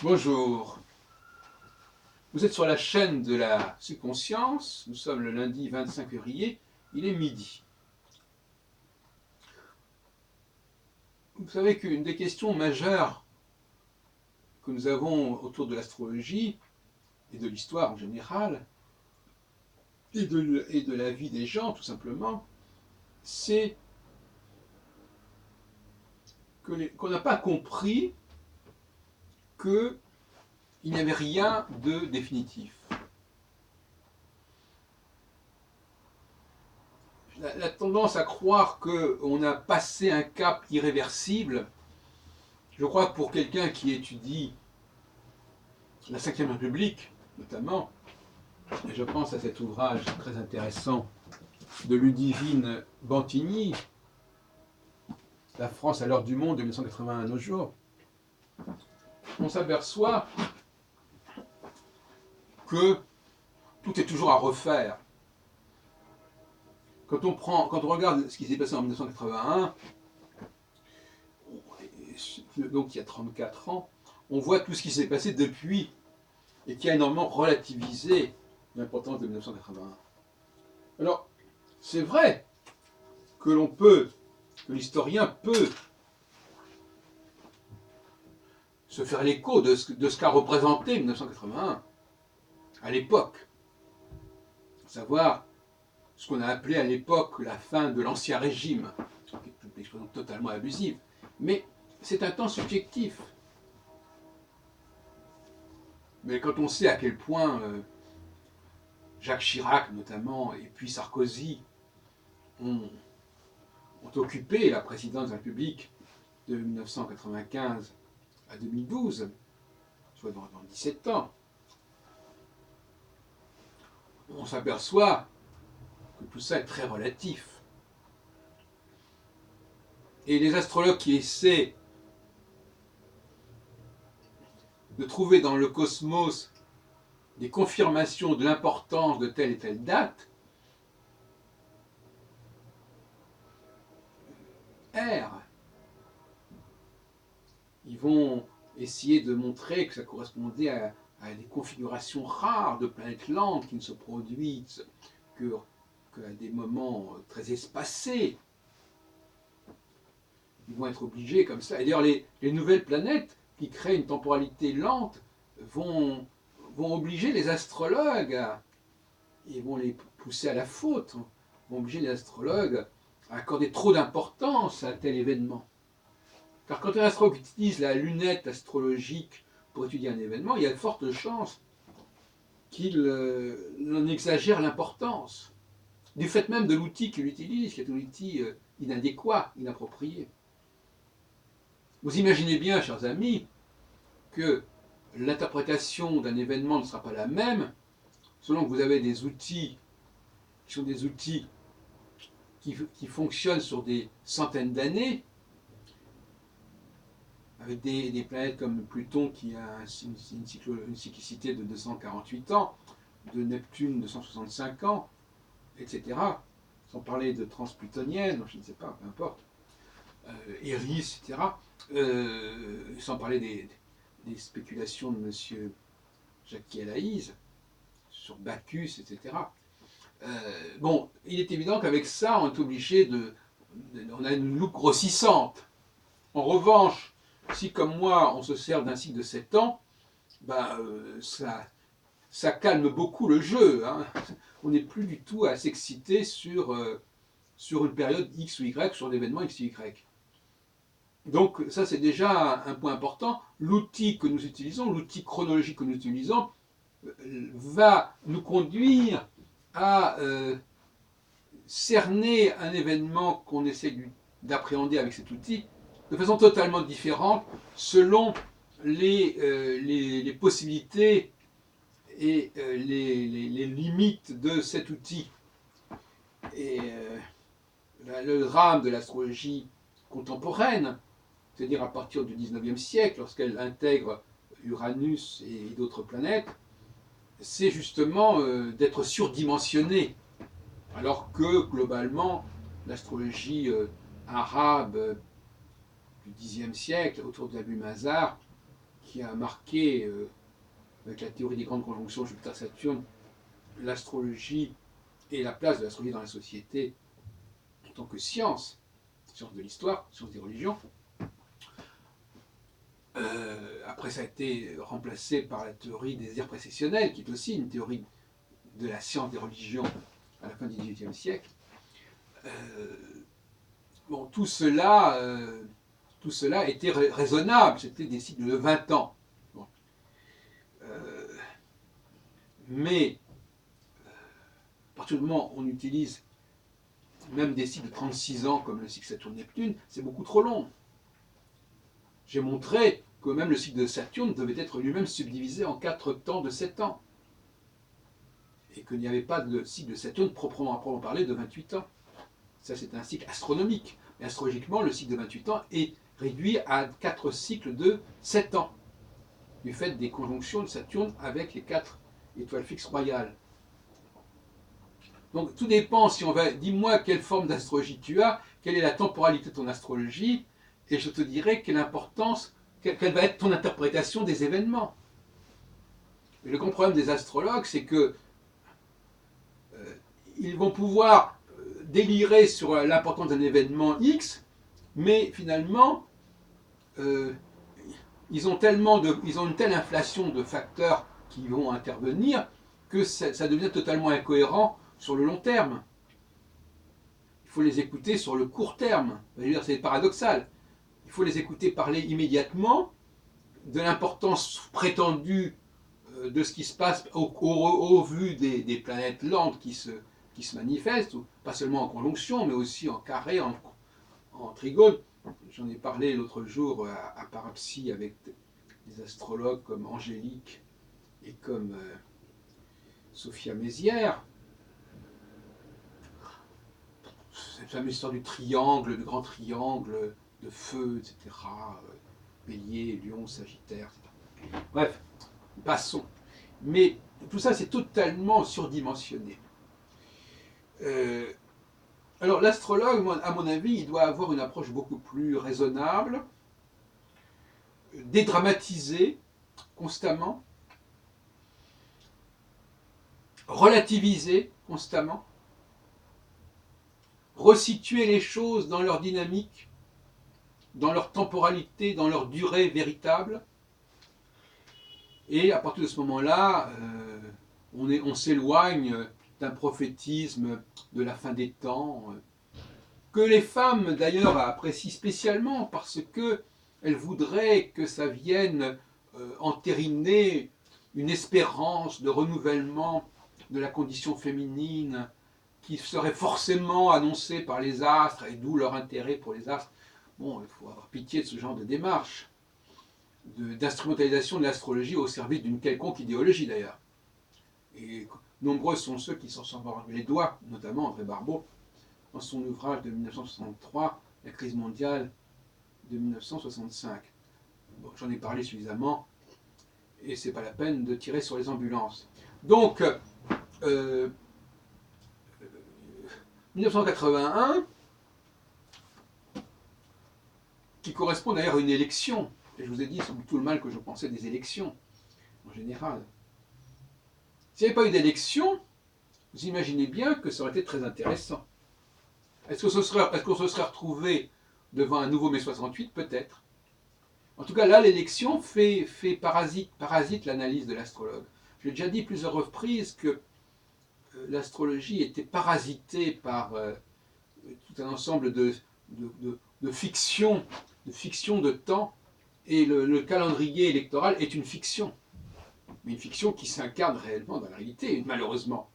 Bonjour, vous êtes sur la chaîne de la subconscience, nous sommes le lundi 25 février, il est midi. Vous savez qu'une des questions majeures que nous avons autour de l'astrologie et de l'histoire en général, et de la vie des gens tout simplement, c'est qu'on n'a pas compris qu'il n'y avait rien de définitif. La tendance à croire qu'on a passé un cap irréversible, je crois que pour quelqu'un qui étudie la Ve République, notamment, et je pense à cet ouvrage très intéressant de Ludivine Bantigny, La France à l'heure du monde de 1981 à nos jours, on s'aperçoit que tout est toujours à refaire. Quand on regarde ce qui s'est passé en 1981, donc il y a 34 ans, on voit tout ce qui s'est passé depuis et qui a énormément relativisé l'importance de 1981. Alors, c'est vrai que l'historien peut se faire l'écho de ce qu'a représenté 1981 à l'époque, à savoir ce qu'on a appelé à l'époque la fin de l'Ancien Régime, qui est une expression totalement abusive, mais c'est un temps subjectif. Mais quand on sait à quel point Jacques Chirac notamment, et puis Sarkozy, ont occupé la présidence de la République de 1995 à 2012, soit dans 17 ans, on s'aperçoit que tout ça est très relatif. Et les astrologues qui essaient de trouver dans le cosmos des confirmations de l'importance de telle et telle date errent. Ils vont essayer de montrer que ça correspondait à des configurations rares de planètes lentes qui ne se produisent qu'à des moments très espacés. Ils vont être obligés comme ça. Et d'ailleurs, les nouvelles planètes qui créent une temporalité lente vont obliger les astrologues, et vont les pousser à la faute, vont obliger les astrologues à accorder trop d'importance à tel événement. Car quand un astrologue utilise la lunette astrologique pour étudier un événement, il y a de fortes chances qu'il en exagère l'importance. Du fait même de l'outil qu'il utilise, qui est un outil inadéquat, inapproprié. Vous imaginez bien, chers amis, que l'interprétation d'un événement ne sera pas la même selon que vous avez des outils qui sont des outils qui fonctionnent sur des centaines d'années, avec des planètes comme Pluton qui a une cyclicité de 248 ans, de Neptune de 165 ans, etc. Sans parler de transplutonienne, je ne sais pas, peu importe, Eris, etc. Sans parler des spéculations de M. Jacques Laïse sur Bacchus, etc. Bon, il est évident qu'avec ça, on est obligé on a une loupe grossissante. En revanche, si comme moi, on se sert d'un cycle de 7 ans, ben, ça calme beaucoup le jeu. Hein. On n'est plus du tout à s'exciter sur une période X ou Y, sur l'événement X ou Y. Donc ça, c'est déjà un point important. L'outil que nous utilisons, l'outil chronologique que nous utilisons, va nous conduire à cerner un événement qu'on essaie d'appréhender avec cet outil de façon totalement différente selon les possibilités et les limites de cet outil. Et le drame de l'astrologie contemporaine, c'est-à-dire à partir du 19e siècle, lorsqu'elle intègre Uranus et d'autres planètes, c'est justement d'être surdimensionné, alors que globalement, l'astrologie arabe du Xe siècle, autour d'Abu Mazar, qui a marqué, avec la théorie des grandes conjonctions Jupiter-Saturne, l'astrologie et la place de l'astrologie dans la société en tant que science, science de l'histoire, science des religions. Après, ça a été remplacé par la théorie des désirs précessionnels, qui est aussi une théorie de la science des religions à la fin du XVIIIe siècle. Bon, tout cela était raisonnable, c'était des cycles de 20 ans. Bon. Mais, à partir du moment où on utilise même des cycles de 36 ans, comme le cycle Saturne-Neptune, c'est beaucoup trop long. J'ai montré que même le cycle de Saturne devait être lui-même subdivisé en 4 temps de 7 ans. Et qu'il n'y avait pas de cycle de Saturne proprement parler de 28 ans. Ça, c'est un cycle astronomique. Mais astrologiquement, le cycle de 28 ans est réduit à 4 cycles de 7 ans, du fait des conjonctions de Saturne avec les 4 étoiles fixes royales. Donc tout dépend, si on va, dis-moi quelle forme d'astrologie tu as, quelle est la temporalité de ton astrologie, et je te dirai quelle importance, quelle va être ton interprétation des événements. Et le grand problème des astrologues, c'est que ils vont pouvoir délirer sur l'importance d'un événement X, mais finalement, ils ont une telle inflation de facteurs qui vont intervenir que ça devient totalement incohérent sur le long terme. Il faut les écouter sur le court terme. C'est paradoxal. Il faut les écouter parler immédiatement de l'importance prétendue de ce qui se passe au vu des planètes lentes qui se manifestent, pas seulement en conjonction, mais aussi en carré, en trigone. J'en ai parlé l'autre jour à Paraxie avec des astrologues comme Angélique et comme Sophia Mézières. Cette fameuse histoire du triangle, du grand triangle de feu, etc. Bélier, Lion, Sagittaire, etc. Bref, passons. Mais tout ça, c'est totalement surdimensionné. Alors l'astrologue, à mon avis, il doit avoir une approche beaucoup plus raisonnable, dédramatiser constamment, relativiser constamment, resituer les choses dans leur dynamique, dans leur temporalité, dans leur durée véritable. Et à partir de ce moment-là, on s'éloigne d'un prophétisme de la fin des temps, que les femmes d'ailleurs apprécient spécialement parce qu'elles voudraient que ça vienne entériner une espérance de renouvellement de la condition féminine qui serait forcément annoncée par les astres, et d'où leur intérêt pour les astres. Bon, il faut avoir pitié de ce genre de démarche, d'instrumentalisation de l'astrologie au service d'une quelconque idéologie d'ailleurs. Et nombreux sont ceux qui s'en sont mordus les doigts, notamment André Barbeau, dans son ouvrage de 1963, La crise mondiale de 1965. Bon, j'en ai parlé suffisamment, et c'est pas la peine de tirer sur les ambulances. Donc, 1981, qui correspond d'ailleurs à une élection, et je vous ai dit tout le mal que je pensais des élections, en général. S'il n'y avait pas eu d'élection, vous imaginez bien que ça aurait été très intéressant. Est-ce qu'on se serait retrouvé devant un nouveau mai 68? Peut-être. En tout cas, là, l'élection parasite l'analyse de l'astrologue. J'ai déjà dit plusieurs reprises que l'astrologie était parasitée par tout un ensemble de fictions de temps, et le calendrier électoral est une fiction. Mais une fiction qui s'incarne réellement dans la réalité, malheureusement.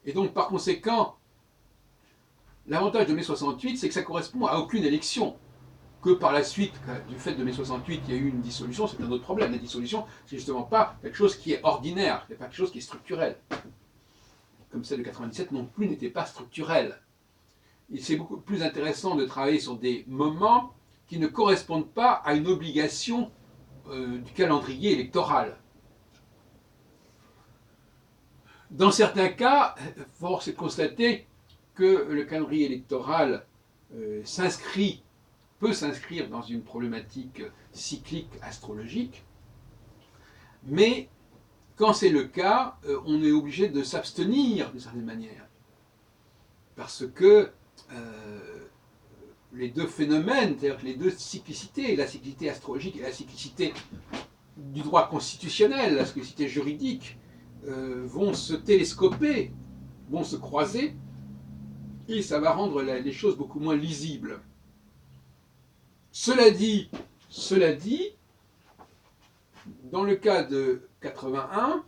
Et donc, par conséquent, l'avantage de mai 68, c'est que ça correspond à aucune élection. Que par la suite, du fait de mai 68, il y a eu une dissolution, c'est un autre problème. La dissolution, c'est justement pas quelque chose qui est ordinaire, c'est pas quelque chose qui est structurel. Comme celle de 97 non plus n'était pas structurelle. C'est beaucoup plus intéressant de travailler sur des moments qui ne correspondent pas à une obligation du calendrier électoral. Dans certains cas, force est de constater que le calendrier électoral peut s'inscrire dans une problématique cyclique astrologique, Mais quand c'est le cas, on est obligé de s'abstenir d'une certaine manière. Parce que les deux phénomènes, c'est-à-dire les deux cyclicités, la cyclicité astrologique et la cyclicité du droit constitutionnel, la cyclicité juridique, vont se télescoper, vont se croiser, et ça va rendre les choses beaucoup moins lisibles. Cela dit, dans le cas de 81,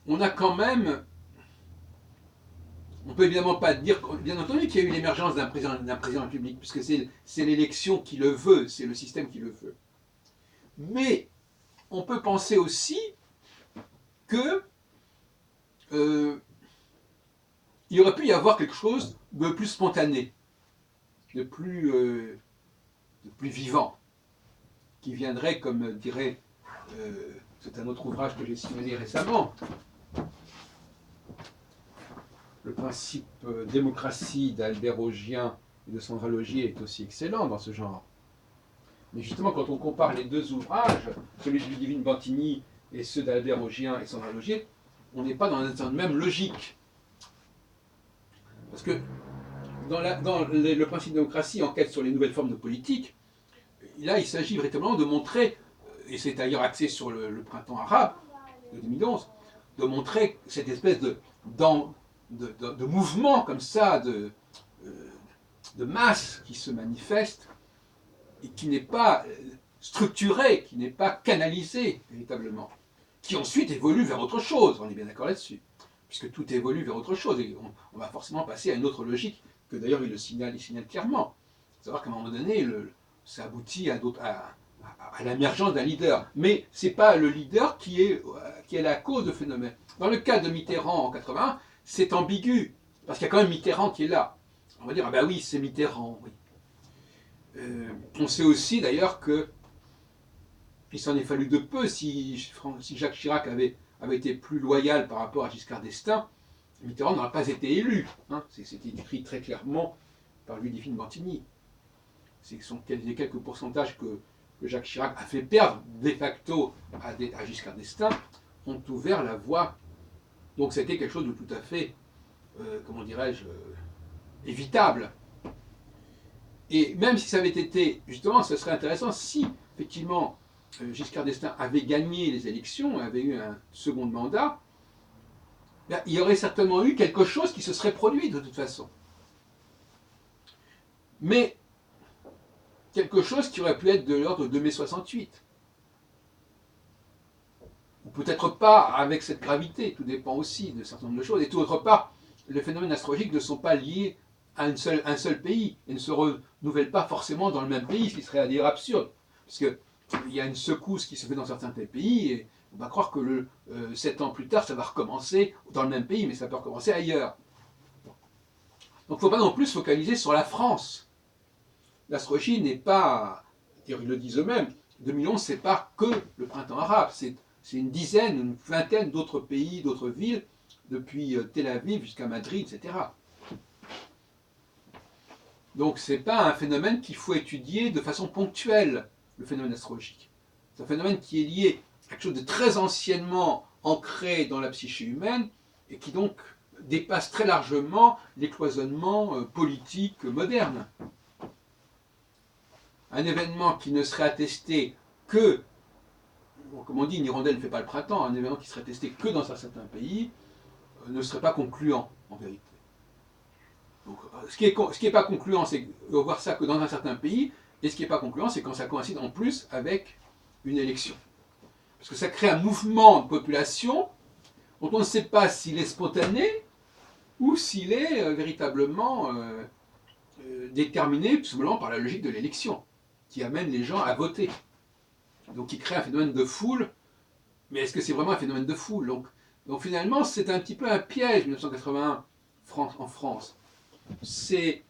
on a quand même, on peut évidemment pas dire, bien entendu qu'il y a eu l'émergence d'un président de la République, puisque c'est l'élection qui le veut, c'est le système qui le veut. Mais on peut penser aussi que il aurait pu y avoir quelque chose de plus spontané, de plus vivant, qui viendrait, comme dirait, c'est un autre ouvrage que j'ai signé récemment, le principe démocratie d'Albert Augien et de Sandra Logier est aussi excellent dans ce genre. Mais justement, quand on compare les deux ouvrages, celui de Ludivine Bantigny et ceux d'Albert Augien et Sandra Logier, on n'est pas dans la même logique. Parce que dans le principe de démocratie, enquête sur les nouvelles formes de politique, là, il s'agit véritablement de montrer, et c'est d'ailleurs axé sur le printemps arabe de 2011, de montrer cette espèce de mouvement comme ça, de masse qui se manifeste et qui n'est pas structuré, qui n'est pas canalisé véritablement, qui ensuite évolue vers autre chose, on est bien d'accord là-dessus, puisque tout évolue vers autre chose, et on va forcément passer à une autre logique, que d'ailleurs il signale clairement. Savoir qu'à un moment donné, ça aboutit à l'émergence d'un leader. Mais ce n'est pas le leader qui est la cause de phénomène. Dans le cas de Mitterrand en 81, c'est ambigu, parce qu'il y a quand même Mitterrand qui est là. On va dire, ah ben oui, c'est Mitterrand, oui. On sait aussi d'ailleurs que il s'en est fallu de peu si Jacques Chirac avait été plus loyal par rapport à Giscard d'Estaing, Mitterrand n'aurait pas été élu. Hein. C'était écrit très clairement par Ludivine Bantigny. Ce sont les quelques pourcentages que Jacques Chirac a fait perdre de facto à Giscard d'Estaing ont ouvert la voie. Donc c'était quelque chose de tout à fait, comment dirais-je, évitable. Et même si ça avait été, justement, ce serait intéressant si, effectivement, Giscard d'Estaing avait gagné les élections, avait eu un second mandat, ben, il y aurait certainement eu quelque chose qui se serait produit de toute façon. Mais quelque chose qui aurait pu être de l'ordre de mai 68. Ou peut-être pas avec cette gravité, tout dépend aussi de certain nombre de choses. Et d'autre part, les phénomènes astrologiques ne sont pas liés à un seul pays, et ne se renouvellent pas forcément dans le même pays, ce qui serait à dire absurde. Parce qu'il y a une secousse qui se fait dans certains pays, et on va croire que 7 ans plus tard, ça va recommencer dans le même pays, mais ça peut recommencer ailleurs. Donc il ne faut pas non plus se focaliser sur la France. L'astrologie n'est pas, ils le disent eux-mêmes, 2011, ce n'est pas que le printemps arabe, c'est une dizaine, une vingtaine d'autres pays, d'autres villes, depuis Tel Aviv jusqu'à Madrid, etc. Donc ce n'est pas un phénomène qu'il faut étudier de façon ponctuelle, le phénomène astrologique. C'est un phénomène qui est lié à quelque chose de très anciennement ancré dans la psyché humaine et qui donc dépasse très largement les cloisonnements politiques modernes. Un événement qui ne serait attesté que, comme on dit, une hirondelle ne fait pas le printemps, un événement qui serait attesté que dans un certain pays ne serait pas concluant, en vérité. Donc, ce qui n'est pas concluant, c'est de voir ça que dans un certain pays, et ce qui n'est pas concluant, c'est quand ça coïncide en plus avec une élection. Parce que ça crée un mouvement de population dont on ne sait pas s'il est spontané ou s'il est véritablement déterminé tout simplement par la logique de l'élection, qui amène les gens à voter. Donc qui crée un phénomène de foule, mais est-ce que c'est vraiment un phénomène de foule ? Donc finalement, c'est un petit peu un piège, 1981, en France. C'est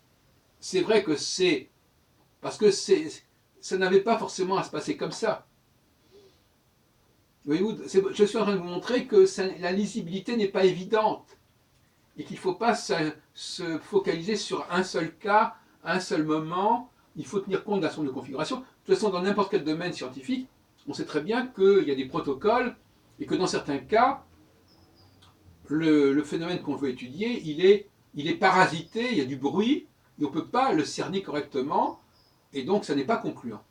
vrai que c'est... Parce que ça n'avait pas forcément à se passer comme ça. Voyez-vous, je suis en train de vous montrer que la lisibilité n'est pas évidente et qu'il ne faut pas se focaliser sur un seul cas, un seul moment. Il faut tenir compte d'un certain nombre de configurations. De toute façon, dans n'importe quel domaine scientifique, on sait très bien qu'il y a des protocoles et que dans certains cas, le phénomène qu'on veut étudier, il est parasité, il y a du bruit, et on ne peut pas le cerner correctement, et donc ça n'est pas concluant.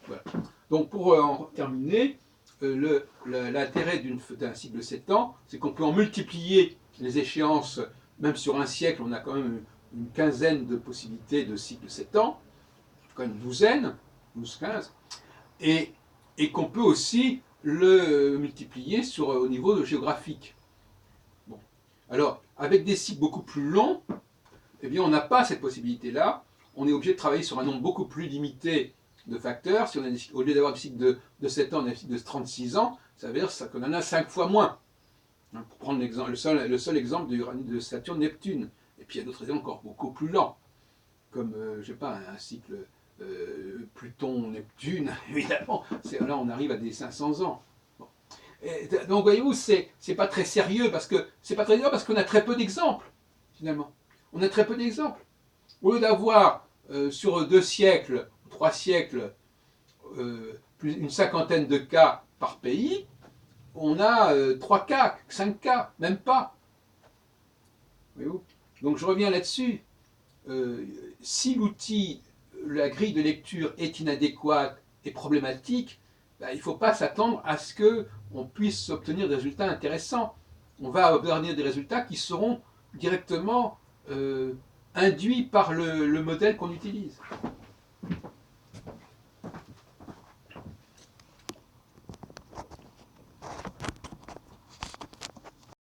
Voilà. Donc pour en terminer, l'intérêt d'un cycle de 7 ans, c'est qu'on peut en multiplier les échéances, même sur un siècle, on a quand même une quinzaine de possibilités de cycles de 7 ans, en tout cas une douzaine, 12-15, et qu'on peut aussi le multiplier au niveau géographique. Bon. Alors, avec des cycles beaucoup plus longs, eh bien, on n'a pas cette possibilité-là. On est obligé de travailler sur un nombre beaucoup plus limité de facteurs. Si on a au lieu d'avoir des cycles de 7 ans, on a des cycles de 36 ans, ça veut dire qu'on en a 5 fois moins. Pour prendre le seul exemple de Saturne-Neptune. Et puis il y a d'autres exemples encore beaucoup plus lents, comme, je ne sais pas, un cycle Pluton-Neptune, évidemment. Là, on arrive à des 500 ans. Bon. Donc, voyez-vous, c'est pas très sérieux parce qu'on a très peu d'exemples, finalement. On a très peu d'exemples. Au lieu d'avoir sur 2 siècles, 3 siècles, une cinquantaine de cas par pays, on a 3 cas, 5 cas, même pas. Voyez-vous. Donc je reviens là-dessus. Si l'outil, la grille de lecture est inadéquate et problématique, ben, il ne faut pas s'attendre à ce qu'on puisse obtenir des résultats intéressants. On va obtenir des résultats qui seront directement induits par le modèle qu'on utilise.